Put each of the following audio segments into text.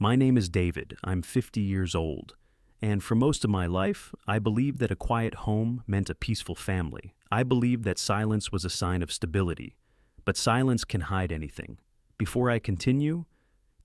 My name is David. I'm 50 years old. And for most of my life, I believed that a quiet home meant a peaceful family. I believed that silence was a sign of stability. But silence can hide anything. Before I continue,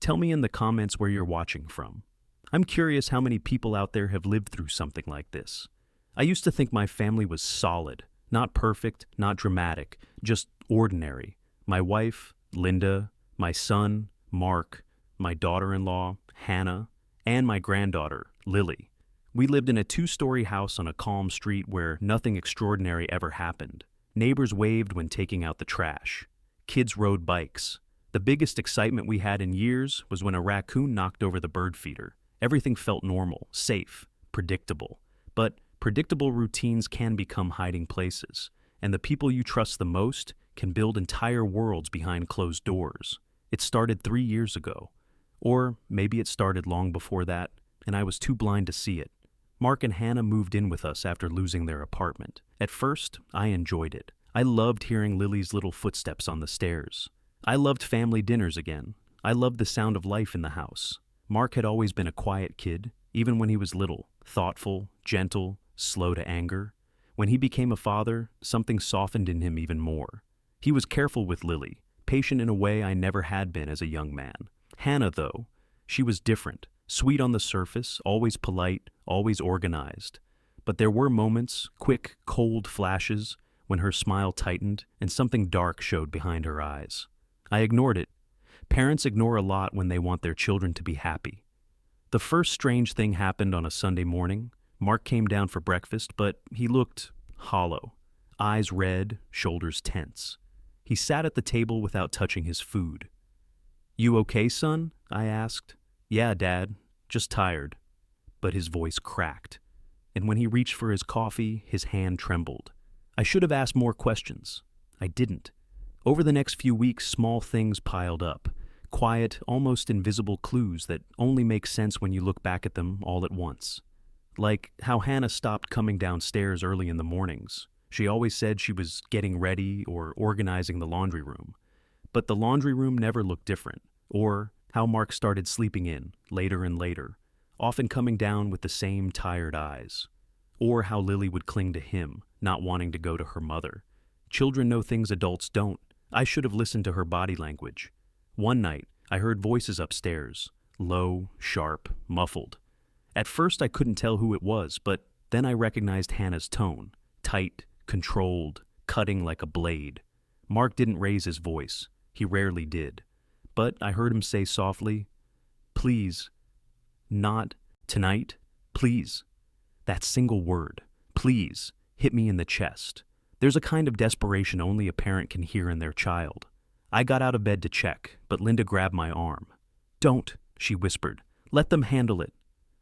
tell me in the comments where you're watching from. I'm curious how many people out there have lived through something like this. I used to think my family was solid, not perfect, not dramatic, just ordinary. My wife, Linda, my son, Mark, my daughter-in-law, Hannah, and my granddaughter, Lily. We lived in a two-story house on a calm street where nothing extraordinary ever happened. Neighbors waved when taking out the trash. Kids rode bikes. The biggest excitement we had in years was when a raccoon knocked over the bird feeder. Everything felt normal, safe, predictable. But predictable routines can become hiding places, and the people you trust the most can build entire worlds behind closed doors. It started 3 years ago. Or maybe it started long before that, and I was too blind to see it. Mark and Hannah moved in with us after losing their apartment. At first, I enjoyed it. I loved hearing Lily's little footsteps on the stairs. I loved family dinners again. I loved the sound of life in the house. Mark had always been a quiet kid, even when he was little, thoughtful, gentle, slow to anger. When he became a father, something softened in him even more. He was careful with Lily, patient in a way I never had been as a young man. Hannah, though, she was different, sweet on the surface, always polite, always organized. But there were moments, quick, cold flashes, when her smile tightened and something dark showed behind her eyes. I ignored it. Parents ignore a lot when they want their children to be happy. The first strange thing happened on a Sunday morning. Mark came down for breakfast, but he looked hollow, eyes red, shoulders tense. He sat at the table without touching his food. "You okay, son?" I asked. "Yeah, Dad, just tired." But his voice cracked, and when he reached for his coffee, his hand trembled. I should have asked more questions. I didn't. Over the next few weeks, small things piled up. Quiet, almost invisible clues that only make sense when you look back at them all at once. Like how Hannah stopped coming downstairs early in the mornings. She always said she was getting ready or organizing the laundry room. But the laundry room never looked different. Or how Mark started sleeping in, later and later, often coming down with the same tired eyes. Or how Lily would cling to him, not wanting to go to her mother. Children know things adults don't. I should have listened to her body language. One night, I heard voices upstairs, low, sharp, muffled. At first I couldn't tell who it was, but then I recognized Hannah's tone, tight, controlled, cutting like a blade. Mark didn't raise his voice. He rarely did. But I heard him say softly, "Please, not tonight, please." That single word, please, hit me in the chest. There's a kind of desperation only a parent can hear in their child. I got out of bed to check, but Linda grabbed my arm. "Don't," she whispered. "Let them handle it."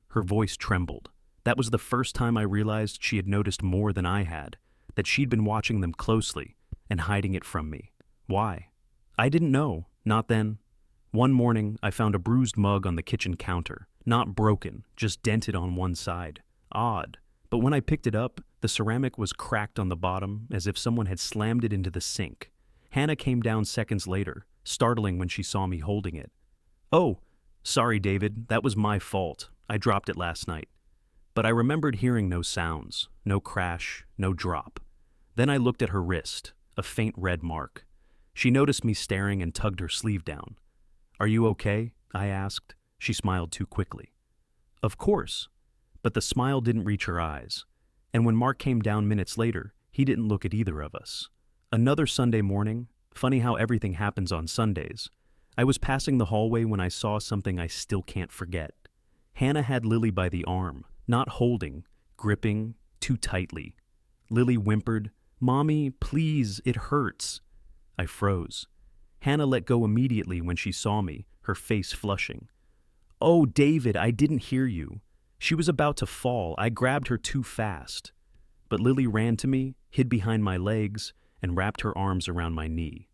Her voice trembled. That was the first time I realized she had noticed more than I had, that she'd been watching them closely and hiding it from me. Why? I didn't know, not then. One morning, I found a bruised mug on the kitchen counter. Not broken, just dented on one side. Odd. But when I picked it up, the ceramic was cracked on the bottom as if someone had slammed it into the sink. Hannah came down seconds later, startling when she saw me holding it. "Oh, sorry, David, that was my fault. I dropped it last night." But I remembered hearing no sounds, no crash, no drop. Then I looked at her wrist, a faint red mark. She noticed me staring and tugged her sleeve down. "Are you okay?" I asked. She smiled too quickly. Of course. But the smile didn't reach her eyes. And when Mark came down minutes later, he didn't look at either of us. Another Sunday morning, funny how everything happens on Sundays, I was passing the hallway when I saw something I still can't forget. Hannah had Lily by the arm, not holding, gripping, too tightly. Lily whimpered, "Mommy, please, it hurts." I froze. Hannah let go immediately when she saw me, her face flushing. "Oh, David, I didn't hear you." She was about to fall. I grabbed her too fast. But Lily ran to me, hid behind my legs, and wrapped her arms around my knee.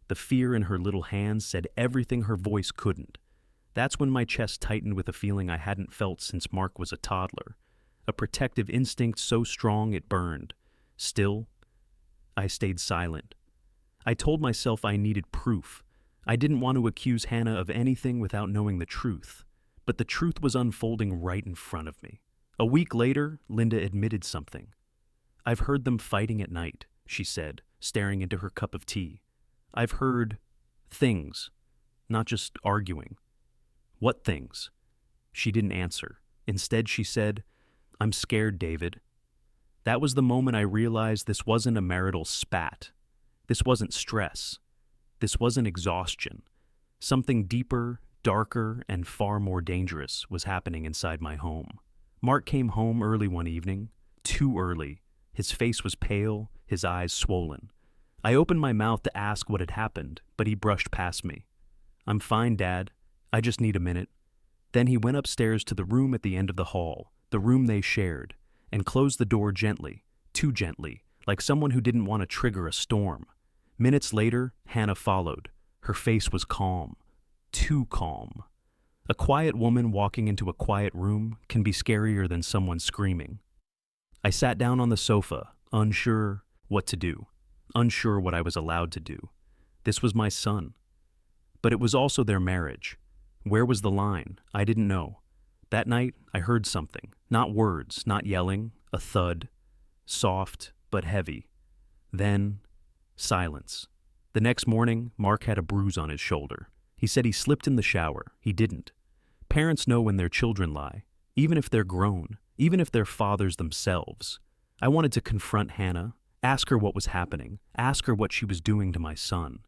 The fear in her little hands said everything her voice couldn't. That's when my chest tightened with a feeling I hadn't felt since Mark was a toddler. A protective instinct so strong it burned. Still, I stayed silent. I told myself I needed proof. I didn't want to accuse Hannah of anything without knowing the truth. But the truth was unfolding right in front of me. A week later, Linda admitted something. "I've heard them fighting at night," she said, staring into her cup of tea. "I've heard things, not just arguing." "What things?" She didn't answer. Instead, she said, "I'm scared, David." That was the moment I realized this wasn't a marital spat. This wasn't stress. This wasn't exhaustion. Something deeper, darker, and far more dangerous was happening inside my home. Mark came home early one evening, too early. His face was pale, his eyes swollen. I opened my mouth to ask what had happened, but he brushed past me. "I'm fine, Dad. I just need a minute." Then he went upstairs to the room at the end of the hall, the room they shared, and closed the door gently, too gently, like someone who didn't want to trigger a storm. Minutes later, Hannah followed. Her face was calm. Too calm. A quiet woman walking into a quiet room can be scarier than someone screaming. I sat down on the sofa, unsure what to do, unsure what I was allowed to do. This was my son. But it was also their marriage. Where was the line? I didn't know. That night, I heard something. Not words, not yelling, a thud. Soft, but heavy. Then, silence. The next morning, Mark had a bruise on his shoulder. He said he slipped in the shower. He didn't. Parents know when their children lie, even if they're grown, even if they're fathers themselves. I wanted to confront Hannah, ask her what was happening, ask her what she was doing to my son.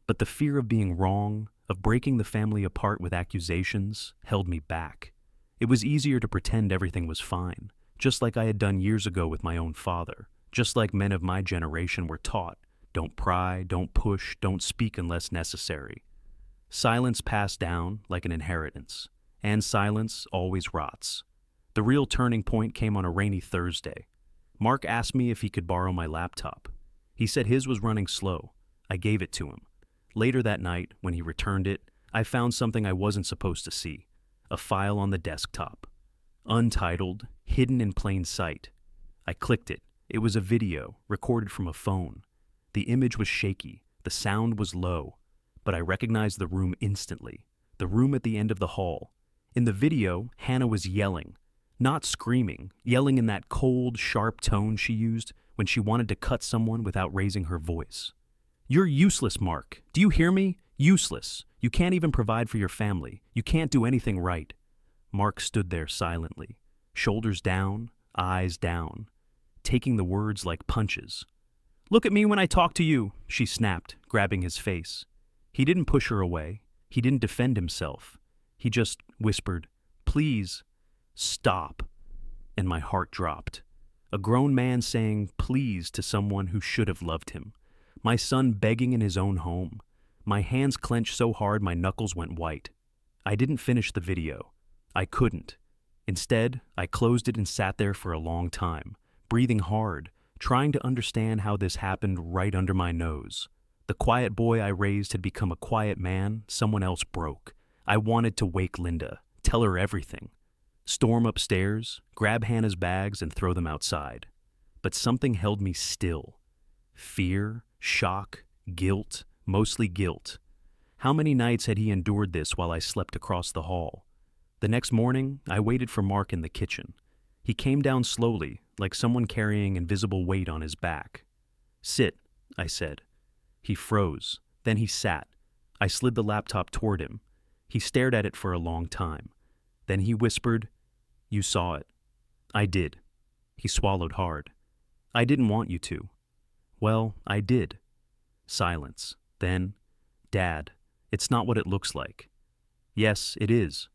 But the fear of being wrong, of breaking the family apart with accusations, held me back. It was easier to pretend everything was fine, just like I had done years ago with my own father, just like men of my generation were taught. Don't pry, don't push, don't speak unless necessary. Silence passed down like an inheritance, and silence always rots. The real turning point came on a rainy Thursday. Mark asked me if he could borrow my laptop. He said his was running slow. I gave it to him. Later that night, when he returned it, I found something I wasn't supposed to see. A file on the desktop. Untitled, hidden in plain sight. I clicked it. It was a video, recorded from a phone. The image was shaky. The sound was low. But I recognized the room instantly. The room at the end of the hall. In the video, Hannah was yelling. Not screaming, yelling in that cold, sharp tone she used when she wanted to cut someone without raising her voice. "You're useless, Mark. Do you hear me? Useless. You can't even provide for your family. You can't do anything right." Mark stood there silently, shoulders down, eyes down, taking the words like punches. "Look at me when I talk to you," she snapped, grabbing his face. He didn't push her away. He didn't defend himself. He just whispered, "Please, stop." And my heart dropped. A grown man saying please to someone who should have loved him. My son begging in his own home. My hands clenched so hard my knuckles went white. I didn't finish the video. I couldn't. Instead, I closed it and sat there for a long time, breathing hard, trying to understand how this happened right under my nose. The quiet boy I raised had become a quiet man someone else broke. I wanted to wake Linda, tell her everything. Storm upstairs, grab Hannah's bags and throw them outside. But something held me still. Fear, shock, guilt, mostly guilt. How many nights had he endured this while I slept across the hall? The next morning, I waited for Mark in the kitchen. He came down slowly, like someone carrying invisible weight on his back. "Sit," I said. He froze. Then he sat. I slid the laptop toward him. He stared at it for a long time. Then he whispered, "You saw it." I did. He swallowed hard. "I didn't want you to." "Well, I did." Silence. Then, "Dad, it's not what it looks like." "Yes, it is."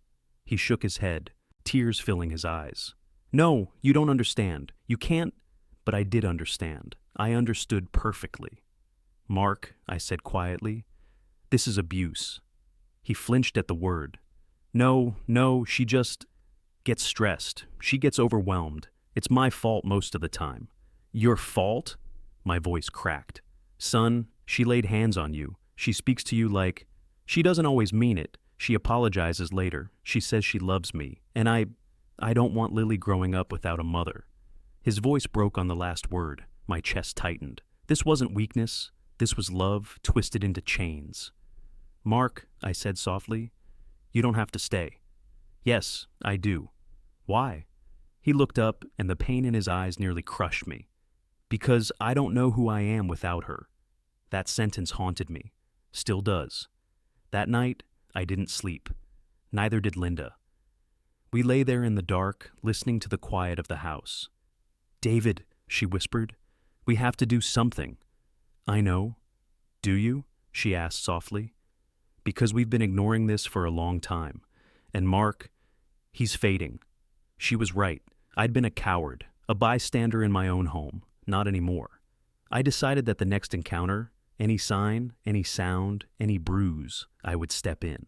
He shook his head, tears filling his eyes. "No, you don't understand. You can't." But I did understand. I understood perfectly. "Mark," I said quietly, "this is abuse." He flinched at the word. No, she just gets stressed. She gets overwhelmed. It's my fault most of the time." "Your fault?" My voice cracked. "Son, she laid hands on you. She speaks to you like... She doesn't always mean it. She apologizes later. She says she loves me. And I don't want Lily growing up without a mother." His voice broke on the last word. My chest tightened. This wasn't weakness. This was love twisted into chains. "Mark," I said softly, "you don't have to stay." Yes, I do. Why? He looked up, and the pain in his eyes nearly crushed me. Because I don't know who I am without her. That sentence haunted me. Still does. That night, I didn't sleep. Neither did Linda. We lay there in the dark, listening to the quiet of the house. David, she whispered, we have to do something. I know. Do you? She asked softly. Because we've been ignoring this for a long time. And Mark, he's fading. She was right. I'd been a coward, a bystander in my own home. Not anymore. I decided that the next encounter, any sign, any sound, any bruise, I would step in.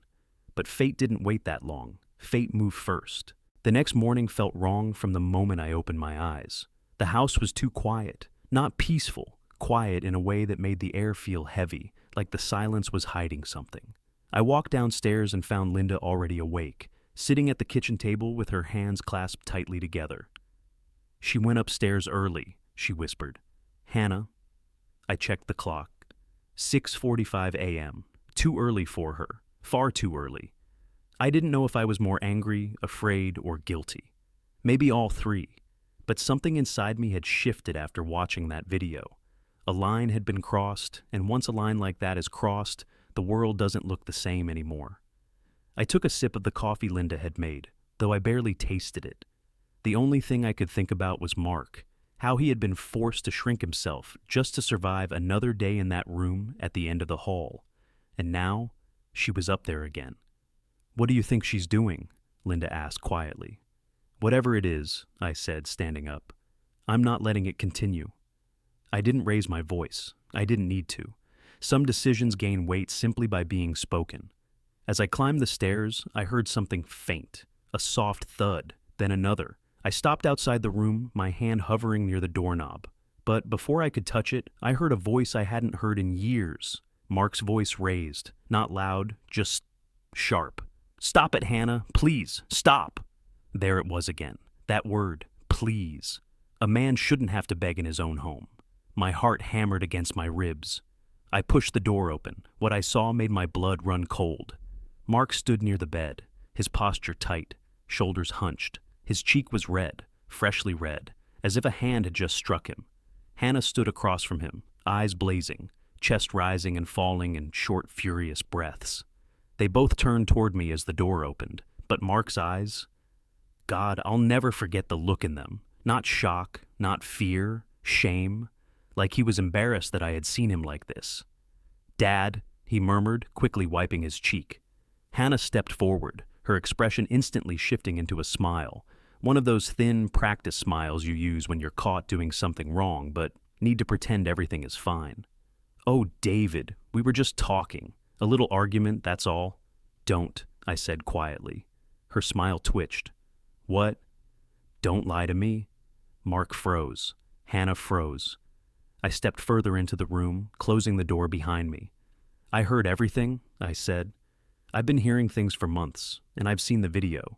But fate didn't wait that long. Fate moved first. The next morning felt wrong from the moment I opened my eyes. The house was too quiet, not peaceful, quiet in a way that made the air feel heavy, like the silence was hiding something. I walked downstairs and found Linda already awake, sitting at the kitchen table with her hands clasped tightly together. She went upstairs early, she whispered. Hannah. I checked the clock. 6:45 a.m. Too early for her. Far too early. I didn't know if I was more angry, afraid, or guilty. Maybe all three. But something inside me had shifted after watching that video. A line had been crossed, and once a line like that is crossed, the world doesn't look the same anymore. I took a sip of the coffee Linda had made, though I barely tasted it. The only thing I could think about was Mark, how he had been forced to shrink himself just to survive another day in that room at the end of the hall. And now, she was up there again. What do you think she's doing? Linda asked quietly. Whatever it is, I said, standing up. I'm not letting it continue. I didn't raise my voice. I didn't need to. Some decisions gain weight simply by being spoken. As I climbed the stairs, I heard something faint, a soft thud, then another. I stopped outside the room, my hand hovering near the doorknob. But before I could touch it, I heard a voice I hadn't heard in years. Mark's voice raised, not loud, just sharp. Stop it, Hannah. Please, stop. There it was again. That word, please. A man shouldn't have to beg in his own home. My heart hammered against my ribs. I pushed the door open. What I saw made my blood run cold. Mark stood near the bed, his posture tight, shoulders hunched. His cheek was red, freshly red, as if a hand had just struck him. Hannah stood across from him, eyes blazing, chest rising and falling in short, furious breaths. They both turned toward me as the door opened, but Mark's eyes... God, I'll never forget the look in them. Not shock, not fear, shame, like he was embarrassed that I had seen him like this. Dad, he murmured, quickly wiping his cheek. Hannah stepped forward, her expression instantly shifting into a smile, one of those thin, practice smiles you use when you're caught doing something wrong but need to pretend everything is fine. Oh, David, we were just talking. A little argument, that's all. Don't, I said quietly. Her smile twitched. What? Don't lie to me. Mark froze. Hannah froze. I stepped further into the room, closing the door behind me. I heard everything, I said. I've been hearing things for months, and I've seen the video.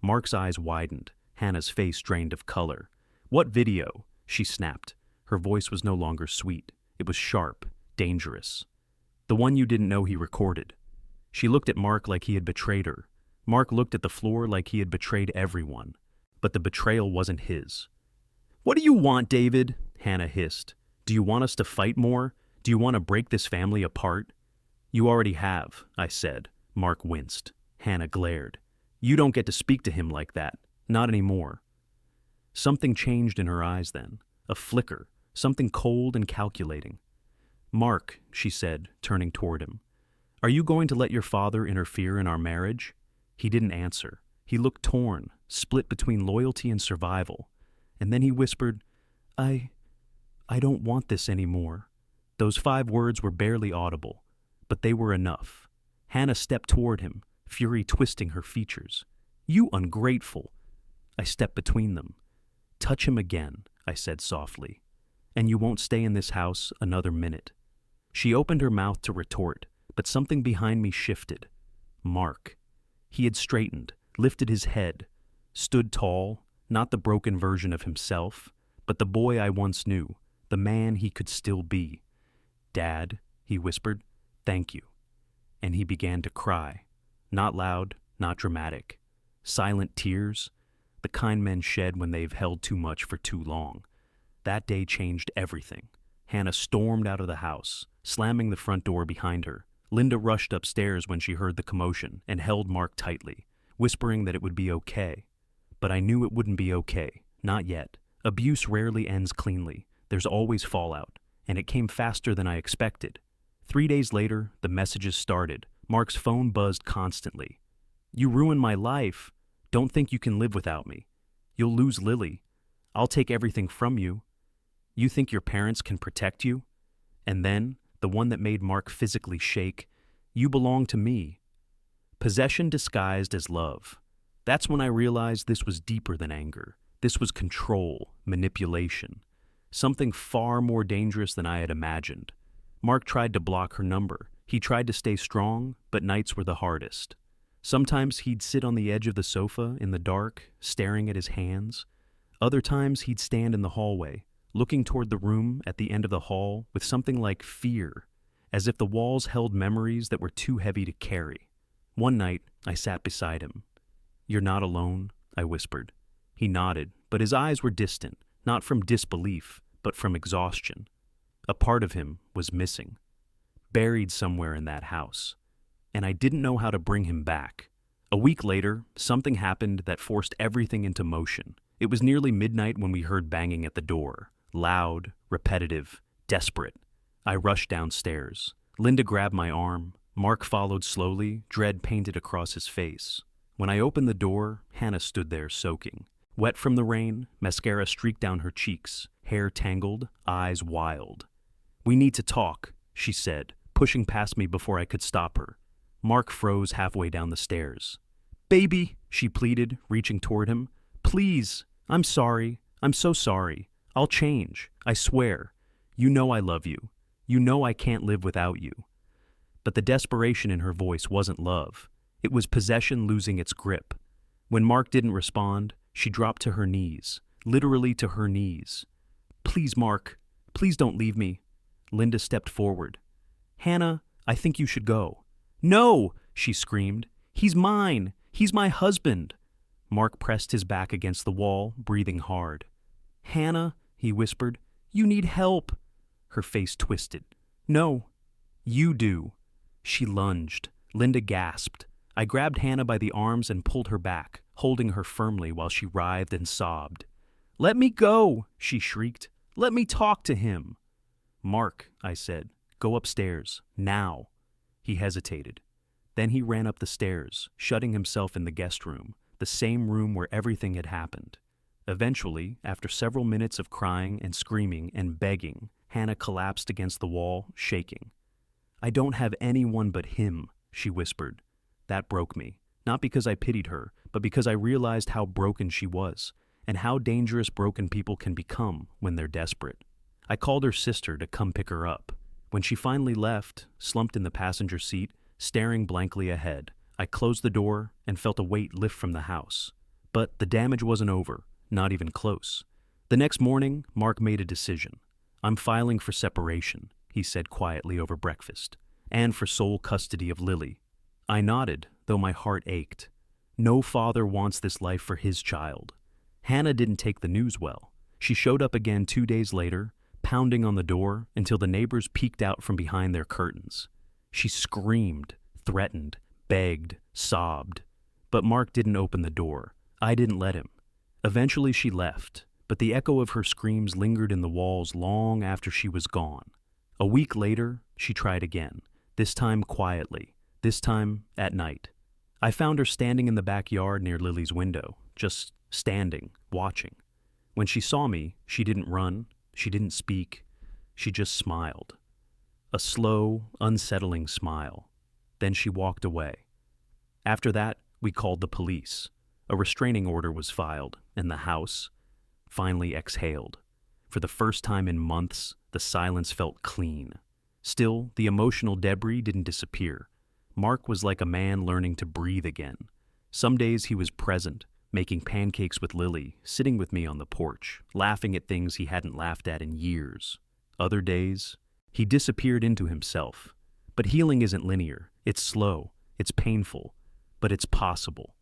Mark's eyes widened, Hannah's face drained of color. What video? She snapped. Her voice was no longer sweet. It was sharp, dangerous. The one you didn't know he recorded. She looked at Mark like he had betrayed her. Mark looked at the floor like he had betrayed everyone. But the betrayal wasn't his. What do you want, David? Hannah hissed. Do you want us to fight more? Do you want to break this family apart? You already have, I said. Mark winced. Hannah glared. You don't get to speak to him like that. Not anymore. Something changed in her eyes then. A flicker. Something cold and calculating. Mark, she said, turning toward him. Are you going to let your father interfere in our marriage? He didn't answer. He looked torn, split between loyalty and survival. And then he whispered, I don't want this anymore. Those 5 words were barely audible, but they were enough. Hannah stepped toward him, fury twisting her features. You ungrateful. I stepped between them. Touch him again, I said softly, and you won't stay in this house another minute. She opened her mouth to retort, but something behind me shifted. Mark. He had straightened, lifted his head, stood tall, not the broken version of himself, but the boy I once knew, the man he could still be. Dad, he whispered, thank you. And he began to cry. Not loud, not dramatic. silent tears, the kind men shed when they've held too much for too long. That day changed everything. Hannah stormed out of the house, slamming the front door behind her. Linda rushed upstairs when she heard the commotion and held Mark tightly, whispering that it would be okay. But I knew it wouldn't be okay. Not yet. Abuse rarely ends cleanly. There's always fallout, and it came faster than I expected. 3 days later, the messages started. Mark's phone buzzed constantly. "You ruined my life. Don't think you can live without me. You'll lose Lily. I'll take everything from you. You think your parents can protect you?" And then, the one that made Mark physically shake, "You belong to me." Possession disguised as love. That's when I realized this was deeper than anger. This was control, manipulation, something far more dangerous than I had imagined. Mark tried to block her number. He tried to stay strong, but nights were the hardest. Sometimes he'd sit on the edge of the sofa in the dark, staring at his hands. Other times he'd stand in the hallway, looking toward the room at the end of the hall with something like fear, as if the walls held memories that were too heavy to carry. One night, I sat beside him. "You're not alone," I whispered. He nodded, but his eyes were distant, not from disbelief, but from exhaustion. A part of him was missing, buried somewhere in that house, and I didn't know how to bring him back. A week later, something happened that forced everything into motion. It was nearly midnight when we heard banging at the door, loud, repetitive, desperate. I rushed downstairs. Linda grabbed my arm. Mark followed slowly, dread painted across his face. When I opened the door, Hannah stood there soaking. Wet from the rain, mascara streaked down her cheeks, hair tangled, eyes wild. "We need to talk," she said, pushing past me before I could stop her. Mark froze halfway down the stairs. "Baby," she pleaded, reaching toward him. "Please, I'm sorry. I'm so sorry. I'll change. I swear. You know I love you. You know I can't live without you." But the desperation in her voice wasn't love. It was possession losing its grip. When Mark didn't respond, she dropped to her knees, literally to her knees. "Please, Mark, please don't leave me." Linda stepped forward. "Hannah, I think you should go." "No!" she screamed. "He's mine. He's my husband." Mark pressed his back against the wall, breathing hard. "Hannah," he whispered, "you need help." Her face twisted. "No, you do." She lunged. Linda gasped. I grabbed Hannah by the arms and pulled her back, holding her firmly while she writhed and sobbed. "Let me go," she shrieked. "Let me talk to him." "Mark," I said, "go upstairs, now." He hesitated. Then he ran up the stairs, shutting himself in the guest room, the same room where everything had happened. Eventually, after several minutes of crying and screaming and begging, Hannah collapsed against the wall, shaking. "I don't have anyone but him," she whispered. That broke me, not because I pitied her, but because I realized how broken she was, and how dangerous broken people can become when they're desperate. I called her sister to come pick her up. When she finally left, slumped in the passenger seat, staring blankly ahead, I closed the door and felt a weight lift from the house. But the damage wasn't over, not even close. The next morning, Mark made a decision. "I'm filing for separation," he said quietly over breakfast, "and for sole custody of Lily." I nodded, though my heart ached. No father wants this life for his child. Hannah didn't take the news well. She showed up again 2 days later, pounding on the door until the neighbors peeked out from behind their curtains. She screamed, threatened, begged, sobbed. But Mark didn't open the door. I didn't let him. Eventually she left, but the echo of her screams lingered in the walls long after she was gone. A week later, she tried again, this time quietly, this time at night. I found her standing in the backyard near Lily's window, just standing, watching. When she saw me, she didn't run, she didn't speak, she just smiled. A slow, unsettling smile. Then she walked away. After that, we called the police. A restraining order was filed, and the house finally exhaled. For the first time in months, the silence felt clean. Still, the emotional debris didn't disappear. Mark was like a man learning to breathe again. Some days he was present, making pancakes with Lily, sitting with me on the porch, laughing at things he hadn't laughed at in years. Other days, he disappeared into himself. But healing isn't linear. It's slow, it's painful, but it's possible.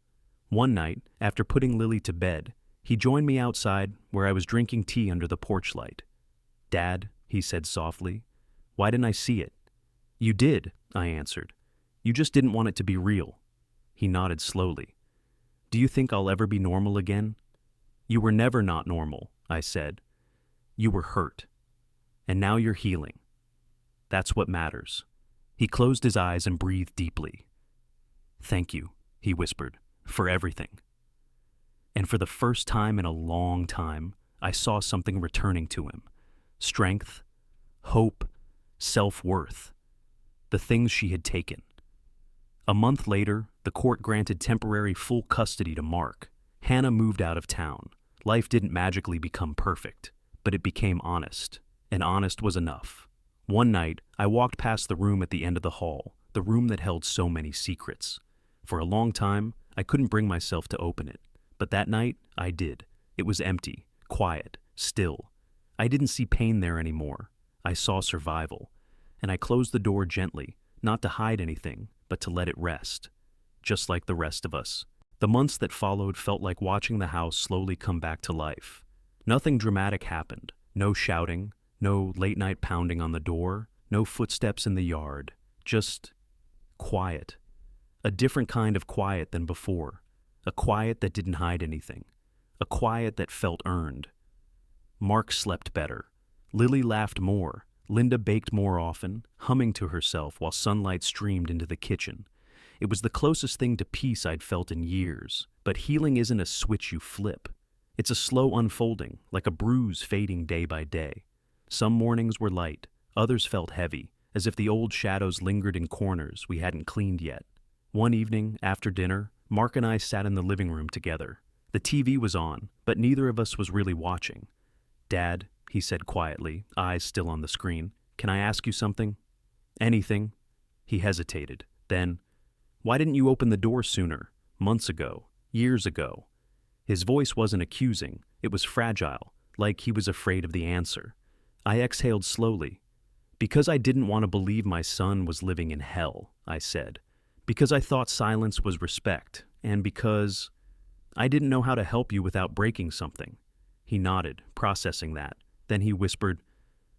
One night, after putting Lily to bed, he joined me outside where I was drinking tea under the porch light. "Dad," he said softly, "why didn't I see it?" "You did," I answered. "You just didn't want it to be real." He nodded slowly. "Do you think I'll ever be normal again?" "You were never not normal," I said. "You were hurt. And now you're healing. That's what matters." He closed his eyes and breathed deeply. "Thank you," he whispered, "for everything." And for the first time in a long time, I saw something returning to him. Strength, hope, self-worth. The things she had taken. A month later, the court granted temporary full custody to Mark. Hannah moved out of town. Life didn't magically become perfect, but it became honest, and honest was enough. One night, I walked past the room at the end of the hall, the room that held so many secrets. For a long time, I couldn't bring myself to open it, but that night, I did. It was empty, quiet, still. I didn't see pain there anymore. I saw survival, and I closed the door gently, not to hide anything, but to let it rest, just like the rest of us. The months that followed felt like watching the house slowly come back to life. Nothing dramatic happened. No shouting, no late-night pounding on the door, no footsteps in the yard. Just quiet. A different kind of quiet than before. A quiet that didn't hide anything. A quiet that felt earned. Mark slept better. Lily laughed more. Linda baked more often, humming to herself while sunlight streamed into the kitchen. It was the closest thing to peace I'd felt in years. But healing isn't a switch you flip. It's a slow unfolding, like a bruise fading day by day. Some mornings were light, others felt heavy, as if the old shadows lingered in corners we hadn't cleaned yet. One evening, after dinner, Mark and I sat in the living room together. The TV was on, but neither of us was really watching. "Dad," he said quietly, eyes still on the screen, "can I ask you something?" "Anything." He hesitated. Then, "Why didn't you open the door sooner? Months ago, years ago?" His voice wasn't accusing, it was fragile, like he was afraid of the answer. I exhaled slowly. "Because I didn't want to believe my son was living in hell," I said. "Because I thought silence was respect, and because I didn't know how to help you without breaking something." He nodded, processing that. Then he whispered,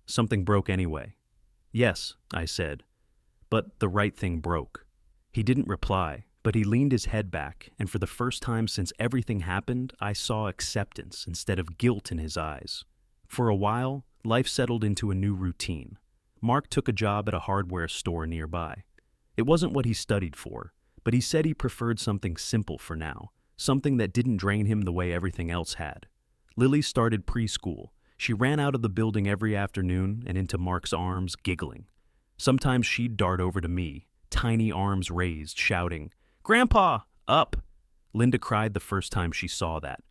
"Something broke anyway." "Yes," I said, "but the right thing broke." He didn't reply, but he leaned his head back, and for the first time since everything happened, I saw acceptance instead of guilt in his eyes. For a while, life settled into a new routine. Mark took a job at a hardware store nearby. It wasn't what he studied for, but he said he preferred something simple for now, something that didn't drain him the way everything else had. Lily started preschool. She ran out of the building every afternoon and into Mark's arms, giggling. Sometimes she'd dart over to me, tiny arms raised, shouting, "Grandpa, up!" Linda cried the first time she saw that.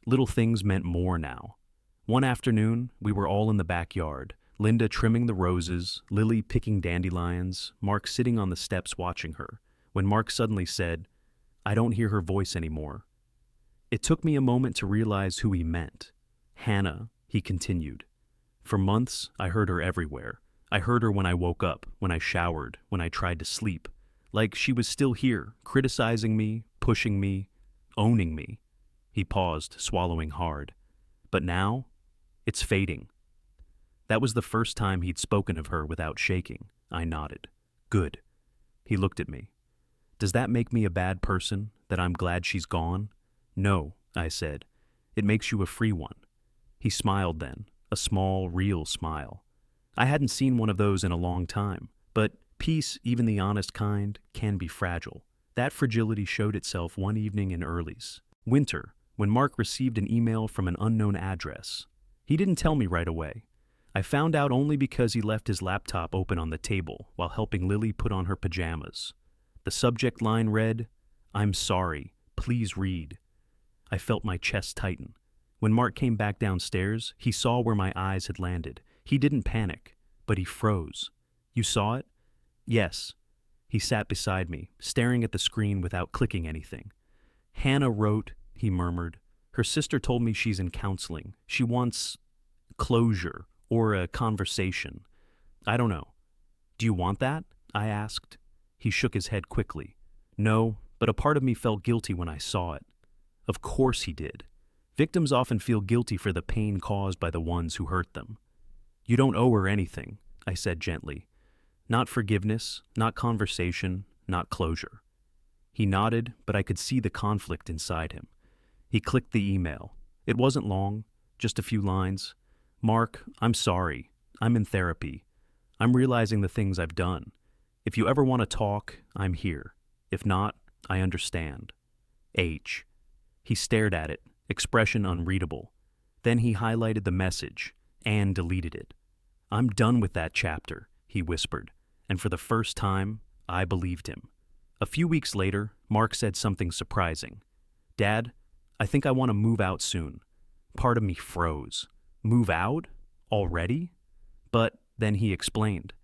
Little things meant more now. One afternoon, we were all in the backyard, Linda trimming the roses, Lily picking dandelions, Mark sitting on the steps watching her, when Mark suddenly said, "I don't hear her voice anymore." It took me a moment to realize who he meant. "Hannah," he continued. "For months, I heard her everywhere. I heard her when I woke up, when I showered, when I tried to sleep. Like she was still here, criticizing me, pushing me, owning me." He paused, swallowing hard. "But now, it's fading." That was the first time he'd spoken of her without shaking. I nodded. "Good." He looked at me. "Does that make me a bad person, that I'm glad she's gone?" "No," I said. "It makes you a free one." He smiled then, a small, real smile. I hadn't seen one of those in a long time, but peace, even the honest kind, can be fragile. That fragility showed itself one evening in Early's winter, when Mark received an email from an unknown address. He didn't tell me right away. I found out only because he left his laptop open on the table while helping Lily put on her pajamas. The subject line read, "I'm sorry, please read." I felt my chest tighten. When Mark came back downstairs, he saw where my eyes had landed. He didn't panic, but he froze. "You saw it?" "Yes." He sat beside me, staring at the screen without clicking anything. "Hannah wrote," he murmured. "Her sister told me she's in counseling. She wants closure or a conversation. I don't know." "Do you want that?" I asked. He shook his head quickly. "No, but a part of me felt guilty when I saw it. Of course he did. Victims often feel guilty for the pain caused by the ones who hurt them. You don't owe her anything, I said gently. Not forgiveness, not conversation, not closure. He nodded, but I could see the conflict inside him. He clicked the email. It wasn't long, just a few lines. Mark, I'm sorry. I'm in therapy. I'm realizing the things I've done. If you ever want to talk, I'm here. If not, I understand. H. He stared at it, expression unreadable. Then he highlighted the message and deleted it. I'm done with that chapter, he whispered, and for the first time, I believed him. A few weeks later, Mark said something surprising. Dad, I think I want to move out soon. Part of me froze. Move out? Already? But then he explained.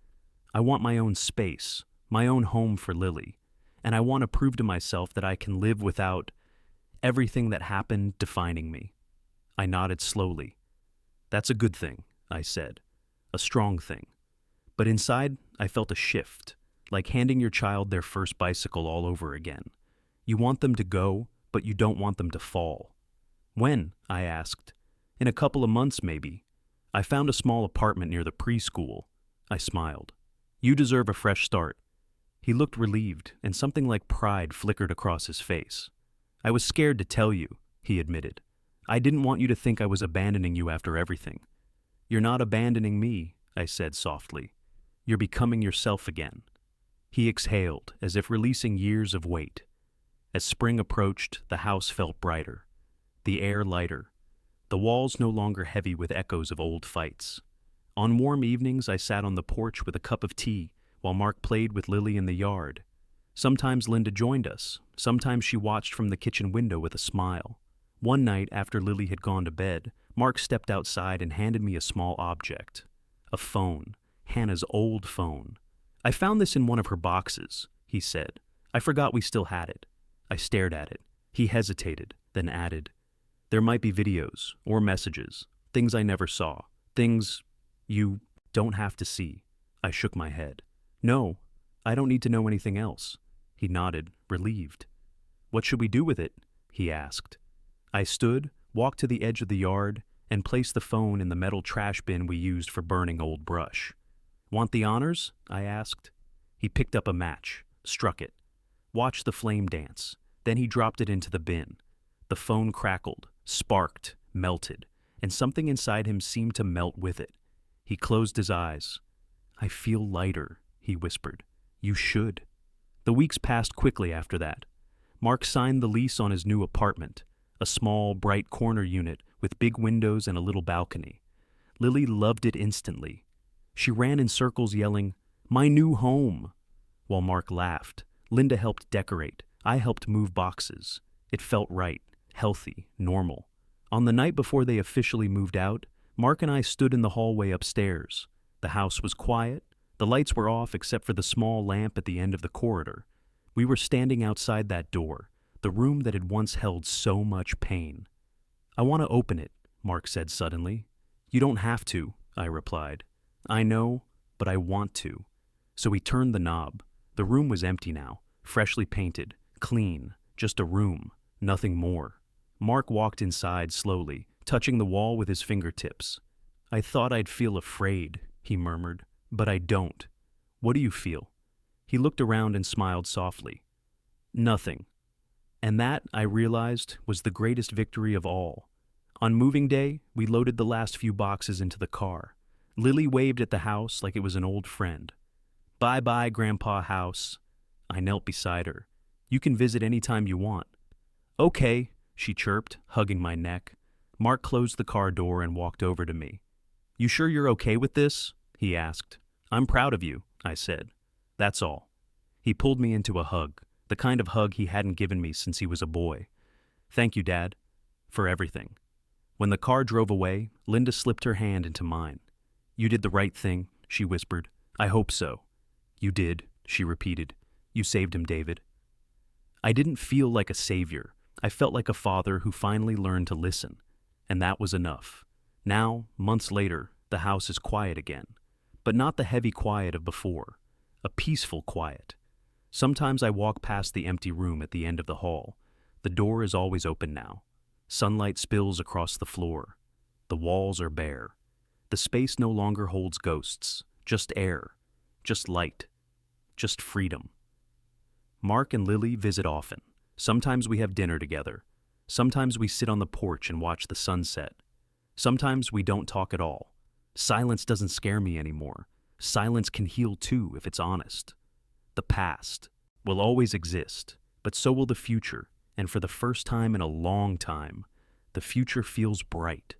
I want my own space, my own home for Lily, and I want to prove to myself that I can live without everything that happened defining me. I nodded slowly. That's a good thing, I said. A strong thing. But inside, I felt a shift, like handing your child their first bicycle all over again. You want them to go, but you don't want them to fall. When? I asked. In a couple of months, maybe. I found a small apartment near the preschool. I smiled. You deserve a fresh start. He looked relieved, and something like pride flickered across his face. I was scared to tell you, he admitted. I didn't want you to think I was abandoning you after everything. You're not abandoning me, I said softly. You're becoming yourself again. He exhaled, as if releasing years of weight. As spring approached, the house felt brighter, the air lighter, the walls no longer heavy with echoes of old fights. On warm evenings, I sat on the porch with a cup of tea while Mark played with Lily in the yard. Sometimes Linda joined us. Sometimes she watched from the kitchen window with a smile. One night, after Lily had gone to bed, Mark stepped outside and handed me a small object. A phone. Hannah's old phone. I found this in one of her boxes, he said. I forgot we still had it. I stared at it. He hesitated, then added, There might be videos or messages, things I never saw, things you don't have to see. I shook my head. No, I don't need to know anything else. He nodded, relieved. What should we do with it? He asked. I stood, walked to the edge of the yard, and placed the phone in the metal trash bin we used for burning old brush. Want the honors? I asked. He picked up a match, struck it, watched the flame dance. Then he dropped it into the bin. The phone crackled, sparked, melted, and something inside him seemed to melt with it. He closed his eyes. I feel lighter, he whispered. You should. The weeks passed quickly after that. Mark signed the lease on his new apartment, a small, bright corner unit with big windows and a little balcony. Lily loved it instantly. She ran in circles yelling, My new home! While Mark laughed, Linda helped decorate. I helped move boxes. It felt right, healthy, normal. On the night before they officially moved out, Mark and I stood in the hallway upstairs. The house was quiet. The lights were off except for the small lamp at the end of the corridor. We were standing outside that door, the room that had once held so much pain. I want to open it, Mark said suddenly. You don't have to, I replied. I know, but I want to. So he turned the knob. The room was empty now, freshly painted, clean, just a room, nothing more. Mark walked inside slowly, touching the wall with his fingertips. I thought I'd feel afraid, he murmured, but I don't. What do you feel? He looked around and smiled softly. Nothing. And that, I realized, was the greatest victory of all. On moving day, we loaded the last few boxes into the car. Lily waved at the house like it was an old friend. Bye-bye, Grandpa House. I knelt beside her. You can visit any time you want. Okay, she chirped, hugging my neck. Mark closed the car door and walked over to me. You sure you're okay with this? He asked. I'm proud of you, I said. That's all. He pulled me into a hug, the kind of hug he hadn't given me since he was a boy. Thank you, Dad, for everything. When the car drove away, Linda slipped her hand into mine. You did the right thing, she whispered. I hope so. You did, she repeated. You saved him, David. I didn't feel like a savior. I felt like a father who finally learned to listen. And that was enough. Now, months later, the house is quiet again. But not the heavy quiet of before. A peaceful quiet. Sometimes I walk past the empty room at the end of the hall. The door is always open now. Sunlight spills across the floor. The walls are bare. The space no longer holds ghosts, just air, just light, just freedom. Mark and Lily visit often. Sometimes we have dinner together. Sometimes we sit on the porch and watch the sunset. Sometimes we don't talk at all. Silence doesn't scare me anymore. Silence can heal too if it's honest. The past will always exist, but so will the future, and for the first time in a long time, the future feels bright.